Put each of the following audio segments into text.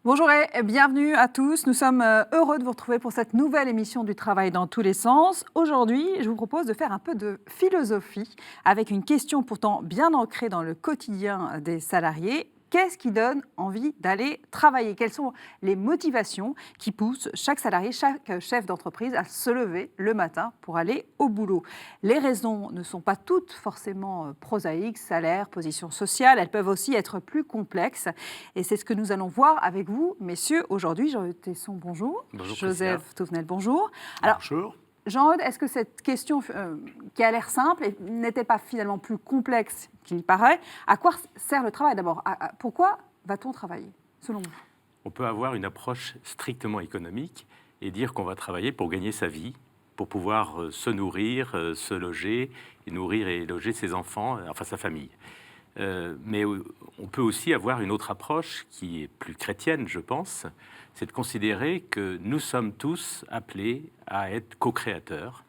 Bonjour et bienvenue à tous. Nous sommes heureux de vous retrouver pour cette nouvelle émission du Travail dans tous les sens. Aujourd'hui, je vous propose de faire un peu de philosophie avec une question pourtant bien ancrée dans le quotidien des salariés. Qu'est-ce qui donne envie d'aller travailler? Quelles sont les motivations qui poussent chaque salarié, chaque chef d'entreprise à se lever le matin pour aller au boulot? Les raisons ne sont pas toutes forcément prosaïques, salaire, position sociale, elles peuvent aussi être plus complexes. Et c'est ce que nous allons voir avec vous, messieurs, aujourd'hui. Jean-Eudes Tesson, bonjour. Bonjour, Joseph Touvenel, bonjour. Alors, bonjour. Jean-Eudes, est-ce que cette question qui a l'air simple n'était pas finalement plus complexe qu'il y paraît? À quoi sert le travail d'abord? Pourquoi va-t-on travailler, selon vous? On peut avoir une approche strictement économique et dire qu'on va travailler pour gagner sa vie, pour pouvoir se nourrir, se loger, et nourrir et loger ses enfants, enfin sa famille. Mais on peut aussi avoir une autre approche qui est plus chrétienne, je pense, c'est de considérer que nous sommes tous appelés à être co-créateurs,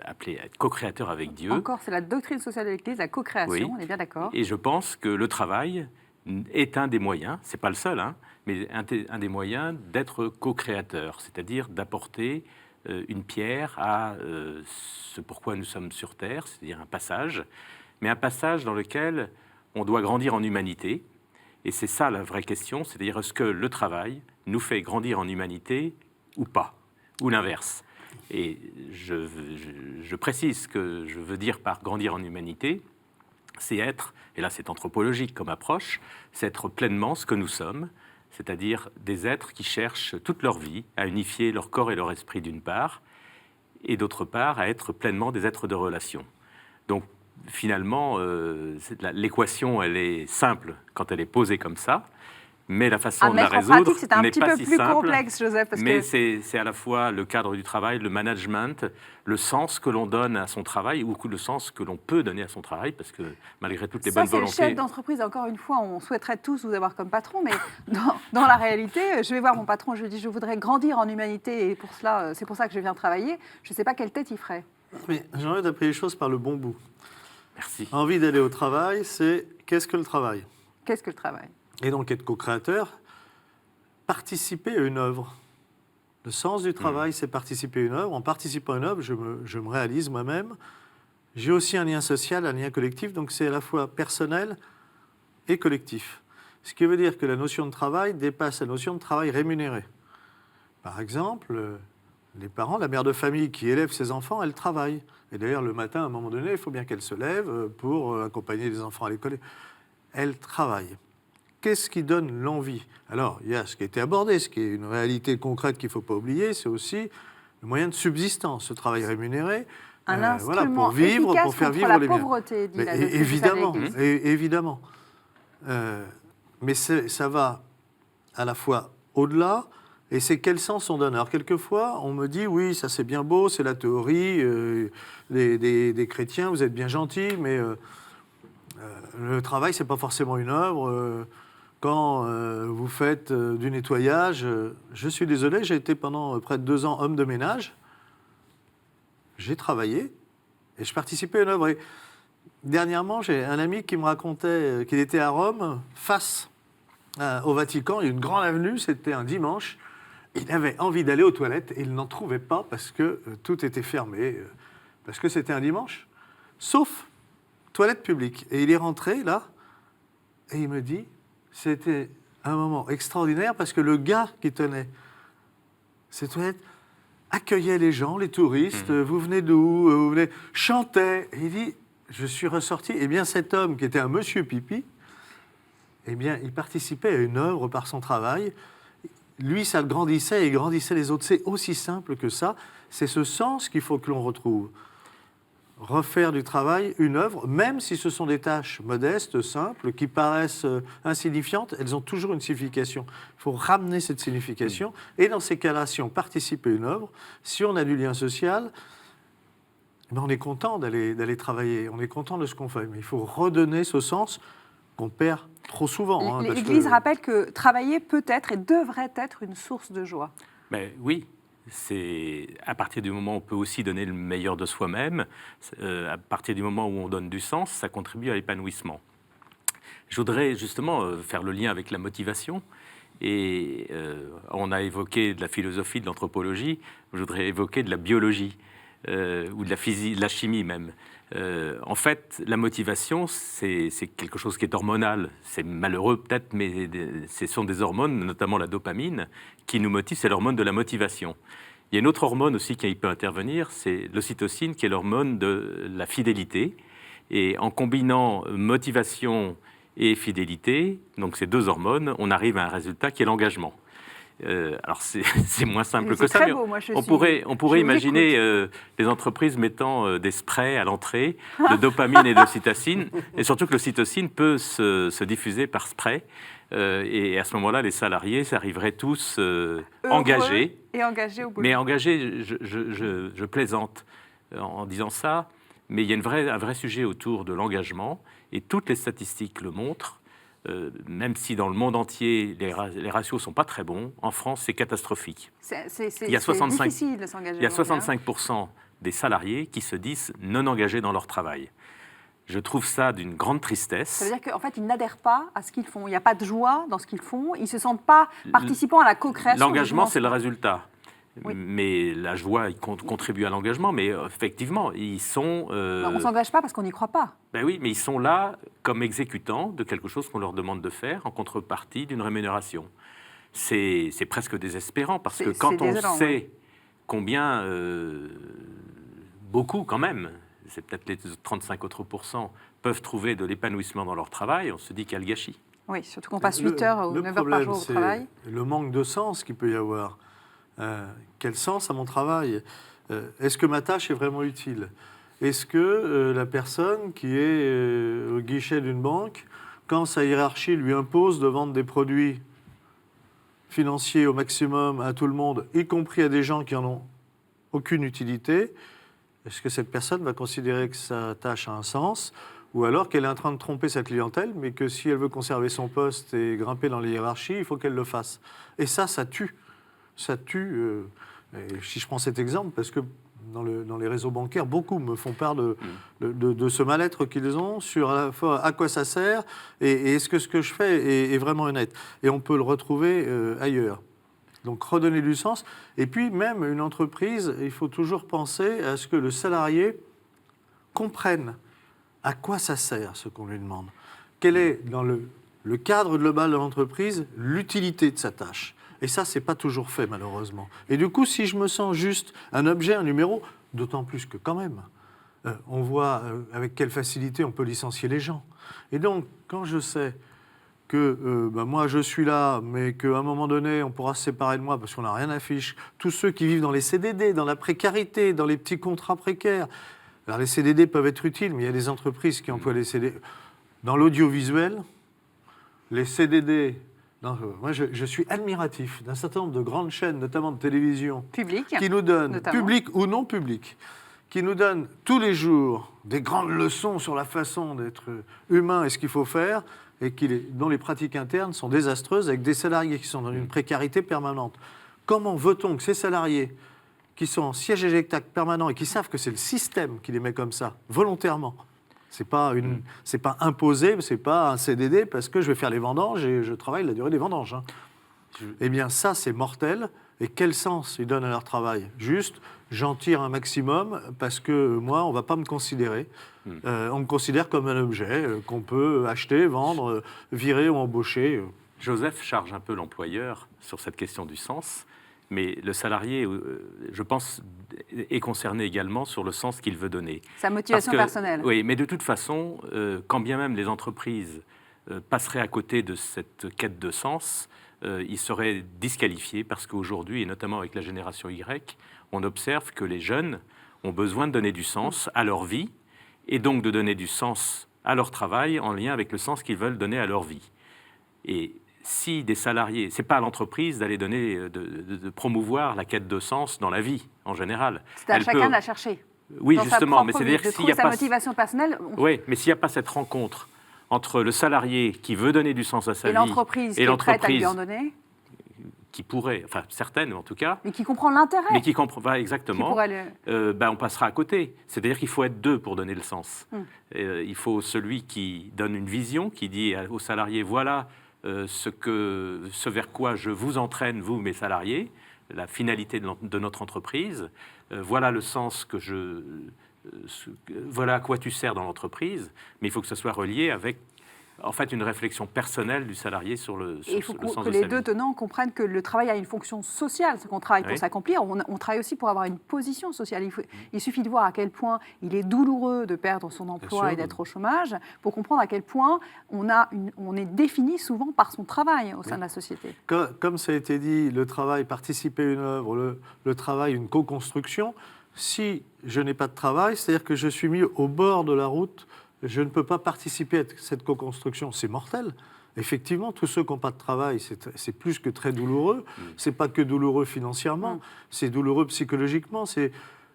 appelés à être co-créateurs avec Dieu. Encore, c'est la doctrine sociale de l'Église, la co-création, Oui. on est bien d'accord. Et je pense que le travail est un des moyens, c'est pas le seul, mais un des moyens d'être co-créateur, c'est-à-dire d'apporter une pierre à ce pourquoi nous sommes sur Terre, c'est-à-dire un passage, mais un passage dans lequel on doit grandir en humanité. Et c'est ça la vraie question, c'est-à-dire est-ce que le travail nous fait grandir en humanité ou pas, ou l'inverse. Et je précise ce que je veux dire par grandir en humanité, c'est être, et là c'est anthropologique comme approche, c'est être pleinement ce que nous sommes, c'est-à-dire des êtres qui cherchent toute leur vie à unifier leur corps et leur esprit d'une part, et d'autre part à être pleinement des êtres de relation. Donc finalement, l'équation elle est simple quand elle est posée comme ça, mais la façon de la résoudre c'est un n'est petit pas peu si plus simple. complexe, Joseph. Mais c'est à la fois le cadre du travail, le management, le sens que l'on donne à son travail ou le sens que l'on peut donner à son travail, parce que malgré toutes les bonnes volontés... Ça, c'est le chef d'entreprise. Encore une fois, on souhaiterait tous vous avoir comme patron, mais dans la réalité, je vais voir mon patron, je lui dis, je voudrais grandir en humanité, et pour cela, c'est pour ça que je viens travailler. Je ne sais pas quelle tête il ferait. Mais j'ai envie d'appeler les choses par le bon bout. Merci. Envie d'aller au travail, c'est qu'est-ce que le travail? Qu'est-ce que le travail? Et donc être co-créateur, participer à une œuvre. Le sens du travail, c'est participer à une œuvre. En participant à une œuvre, je me réalise moi-même. J'ai aussi un lien social, un lien collectif, donc c'est à la fois personnel et collectif. Ce qui veut dire que la notion de travail dépasse la notion de travail rémunéré. Par exemple, les parents, la mère de famille qui élève ses enfants, elle travaille. Et d'ailleurs, le matin, à un moment donné, il faut bien qu'elle se lève pour accompagner les enfants à l'école. Elle travaille. Qu'est-ce qui donne l'envie? Alors, il y a ce qui a été abordé, ce qui est une réalité concrète qu'il ne faut pas oublier, c'est aussi le moyen de subsistance, ce travail rémunéré. Un instrument voilà, pour vivre, efficace pour faire contre vivre la les biens. pauvreté, dit la Évidemment, doctrine sociale de l'Église. évidemment. Mais ça va à la fois au-delà, et c'est quel sens on donne. Alors, quelquefois, on me dit, oui, ça c'est bien beau, c'est la théorie, des chrétiens, vous êtes bien gentils, mais le travail, c'est pas forcément une œuvre. Quand vous faites du nettoyage, je suis désolé, j'ai été pendant près de 2 ans homme de ménage. J'ai travaillé et je participais à une œuvre. Et dernièrement, j'ai un ami qui me racontait qu'il était à Rome, face au Vatican. Il y a une grande avenue, c'était un dimanche. Il avait envie d'aller aux toilettes et il n'en trouvait pas parce que tout était fermé, parce que c'était un dimanche, sauf toilette publique. Et il est rentré là et il me dit... C'était un moment extraordinaire parce que le gars qui tenait ces toilettes accueillait les gens, les touristes. Vous venez d'où? Vous venez... chantait. Et il dit, je suis ressorti. Eh bien, cet homme qui était un monsieur pipi, eh bien, il participait à une œuvre par son travail. Lui, ça le grandissait et grandissait les autres. C'est aussi simple que ça. C'est ce sens qu'il faut que l'on retrouve. Refaire du travail une œuvre, même si ce sont des tâches modestes, simples, qui paraissent insignifiantes, elles ont toujours une signification. Il faut ramener cette signification. Et dans ces cas-là, si on participe à une œuvre, si on a du lien social, ben on est content d'aller travailler, on est content de ce qu'on fait. Mais il faut redonner ce sens qu'on perd trop souvent. L'Église rappelle que travailler peut être et devrait être une source de joie. Mais oui. C'est à partir du moment où on peut aussi donner le meilleur de soi-même, à partir du moment où on donne du sens, ça contribue à l'épanouissement. Je voudrais justement faire le lien avec la motivation Et on a évoqué de la philosophie, de l'anthropologie, je voudrais évoquer de la biologie, ou de la physique, de la chimie même. En fait, la motivation, c'est quelque chose qui est hormonal. C'est malheureux peut-être, mais ce sont des hormones, notamment la dopamine, qui nous motivent. C'est l'hormone de la motivation. Il y a une autre hormone aussi qui peut intervenir, c'est l'ocytocine, qui est l'hormone de la fidélité. Et en combinant motivation et fidélité, donc ces deux hormones, on arrive à un résultat qui est l'engagement. Alors c'est moins simple que ça, mais beau, moi, on pourrait imaginer des entreprises mettant des sprays à l'entrée de dopamine et d'ocytocine, et surtout que l'ocytocine peut se diffuser par spray, et à ce moment-là, les salariés arriveraient tous engagés. Et engagés au boulot. Mais engagés, je plaisante en disant ça, mais il y a un vrai sujet autour de l'engagement, et toutes les statistiques le montrent. Même si dans le monde entier, les ratios ne sont pas très bons, en France, c'est catastrophique. Il y a 65, difficile de s'engager. Il y a 65% des salariés qui se disent non engagés dans leur travail. Je trouve ça d'une grande tristesse. Ça veut dire qu'en fait, ils n'adhèrent pas à ce qu'ils font. Il n'y a pas de joie dans ce qu'ils font. Ils ne se sentent pas participants à la co-création. L'engagement, c'est le résultat. Oui. Mais la joie contribue à l'engagement, mais effectivement, ils sont... On ne s'engage pas parce qu'on n'y croit pas. Ben oui, mais ils sont là comme exécutants de quelque chose qu'on leur demande de faire en contrepartie d'une rémunération. C'est presque désespérant, parce que quand on sait combien, beaucoup quand même, c'est peut-être les 35 autres % peuvent trouver de l'épanouissement dans leur travail, on se dit qu'il y a le gâchis. Oui, surtout qu'on passe 8 heures ou 9 heures par jour au travail. Le manque de sens qu'il peut y avoir. Quel sens à mon travail? Est-ce que ma tâche est vraiment utile? Est-ce que la personne qui est au guichet d'une banque, quand sa hiérarchie lui impose de vendre des produits financiers au maximum à tout le monde, y compris à des gens qui n'en ont aucune utilité, est-ce que cette personne va considérer que sa tâche a un sens? Ou alors qu'elle est en train de tromper sa clientèle, mais que si elle veut conserver son poste et grimper dans les hiérarchies, il faut qu'elle le fasse. Et ça tue. Ça tue. Et si je prends cet exemple, parce que dans les réseaux bancaires, beaucoup me font part de ce mal-être qu'ils ont sur à la fois à quoi ça sert et est-ce que ce que je fais est vraiment honnête. Et on peut le retrouver ailleurs. Donc redonner du sens. Et puis même une entreprise, il faut toujours penser à ce que le salarié comprenne à quoi ça sert ce qu'on lui demande. Quel est, dans le cadre global de l'entreprise, l'utilité de sa tâche. Et ça, c'est pas toujours fait, malheureusement. Et du coup, si je me sens juste un objet, un numéro, d'autant plus que quand même, on voit avec quelle facilité on peut licencier les gens. Et donc, quand je sais que moi, je suis là, mais qu'à un moment donné, on pourra se séparer de moi parce qu'on n'a rien à fiche, tous ceux qui vivent dans les CDD, dans la précarité, dans les petits contrats précaires, alors les CDD peuvent être utiles, mais il y a des entreprises qui emploient les CDD. Dans l'audiovisuel, les CDD... moi, je suis admiratif d'un certain nombre de grandes chaînes, notamment de télévision, qui nous donnent, publiques ou non publiques, qui nous donnent tous les jours des grandes leçons sur la façon d'être humain et ce qu'il faut faire, et dont les pratiques internes sont désastreuses, avec des salariés qui sont dans une précarité permanente. Comment veut-on que ces salariés, qui sont en siège éjectable permanent et qui savent que c'est le système qui les met comme ça, volontairement, c'est pas imposé, c'est pas un CDD parce que je vais faire les vendanges et je travaille la durée des vendanges. Hein. Eh bien, ça, c'est mortel. Et quel sens ils donnent à leur travail? Juste, j'en tire un maximum parce que moi, on ne va pas me considérer. On me considère comme un objet qu'on peut acheter, vendre, virer ou embaucher. Joseph charge un peu l'employeur sur cette question du sens. Mais le salarié, je pense, est concerné également sur le sens qu'il veut donner. Sa motivation personnelle. Oui, mais de toute façon, quand bien même les entreprises passeraient à côté de cette quête de sens, ils seraient disqualifiés parce qu'aujourd'hui, et notamment avec la génération Y, on observe que les jeunes ont besoin de donner du sens à leur vie et donc de donner du sens à leur travail en lien avec le sens qu'ils veulent donner à leur vie. Et si des salariés, c'est pas à l'entreprise d'aller donner, de promouvoir la quête de sens dans la vie en général. C'est à chacun de la chercher. Oui, justement, mais c'est-à-dire s'il n'y a pas motivation personnelle. Oui, mais s'il n'y a pas cette rencontre entre le salarié qui veut donner du sens à sa vie et l'entreprise qui est prête à lui en donner, qui pourrait, enfin certaines en tout cas, mais qui comprend l'intérêt, mais qui comprend exactement, on passera à côté. C'est-à-dire qu'il faut être deux pour donner le sens. Il faut celui qui donne une vision, qui dit aux salariés voilà ce vers quoi je vous entraîne, vous, mes salariés, la finalité de notre entreprise. Voilà le sens voilà à quoi tu sers dans l'entreprise, mais il faut que ce soit relié avec en fait une réflexion personnelle du salarié sur le sens de sa vie. Il faut que les deux tenants comprennent que le travail a une fonction sociale, c'est qu'on travaille pour s'accomplir, on travaille aussi pour avoir une position sociale. Il suffit de voir à quel point il est douloureux de perdre son emploi et d'être au chomage pour comprendre à quel point on est défini souvent par son travail au sein de la société. Comme ça a été dit, le travail, participer à une œuvre, le travail, une co-construction. Si je n'ai pas de travail, c'est-à-dire que je suis mis au bord de la route, je ne peux pas participer à cette co-construction. C'est mortel. Effectivement, tous ceux qui n'ont pas de travail, c'est plus que très douloureux. Ce n'est pas que douloureux financièrement, c'est douloureux psychologiquement.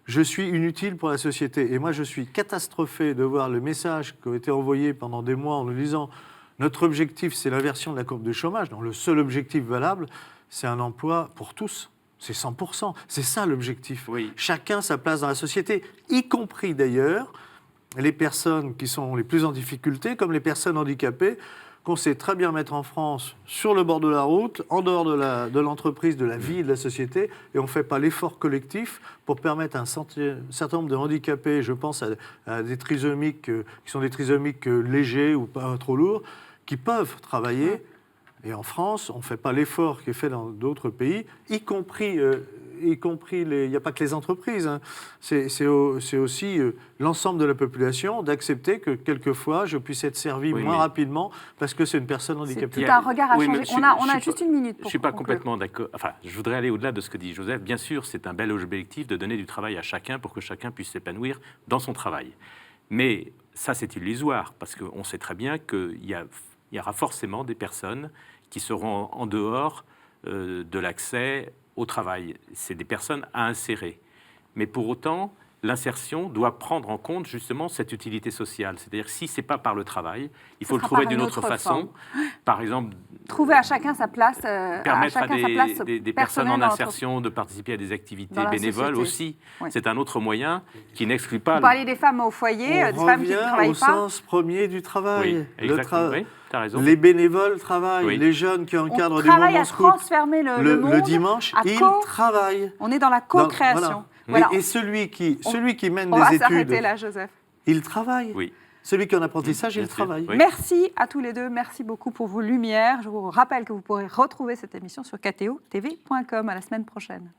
Je suis inutile pour la société. Et moi, je suis catastrophé de voir le message qui a été envoyé pendant des mois en nous disant « Notre objectif, c'est l'inversion de la courbe de chômage. » Donc, le seul objectif valable, c'est un emploi pour tous. C'est 100%. C'est ça l'objectif. Oui. Chacun sa place dans la société, y compris d'ailleurs les personnes qui sont les plus en difficulté, comme les personnes handicapées, qu'on sait très bien mettre en France sur le bord de la route, en dehors de l'entreprise, de la vie et de la société, et on ne fait pas l'effort collectif pour permettre à un certain nombre de handicapés, je pense à des trisomiques qui sont des trisomiques légers ou pas trop lourds, qui peuvent travailler. Et en France, on ne fait pas l'effort qui est fait dans d'autres pays, y compris il n'y a pas que les entreprises, hein. C'est aussi l'ensemble de la population d'accepter que quelquefois je puisse être servi moins rapidement parce que c'est une personne handicapée. C'est un regard à changer. On a juste une minute pour Je ne suis pas conclure. complètement d'accord. Enfin, je voudrais aller au-delà de ce que dit Joseph. Bien sûr, c'est un bel objectif de donner du travail à chacun pour que chacun puisse s'épanouir dans son travail. Mais ça, c'est illusoire parce qu'on sait très bien qu'il y aura forcément des personnes qui seront en dehors de l'accès au travail. C'est des personnes à insérer. Mais pour autant, l'insertion doit prendre en compte justement cette utilité sociale. C'est-à-dire si ce n'est pas par le travail, il faut le trouver d'une autre façon. Par exemple, trouver à chacun sa place, permettre à des personnes en insertion de participer à des activités bénévoles aussi. Oui. C'est un autre moyen qui n'exclut pas... Vous parlez des femmes au foyer, des femmes qui ne travaillent pas. Au sens premier du travail. Oui, exactement. Oui, tu as raison. Les bénévoles travaillent, les jeunes qui encadrent du mouvement scout. Transformer le monde le dimanche, ils travaillent. On est dans la co-création. Voilà. Et celui qui mène des études... On va s'arrêter là, Joseph. Il travaille. Oui. Celui qui est en apprentissage, il travaille. Oui. Merci à tous les deux. Merci beaucoup pour vos lumières. Je vous rappelle que vous pourrez retrouver cette émission sur kto-tv.com. À la semaine prochaine.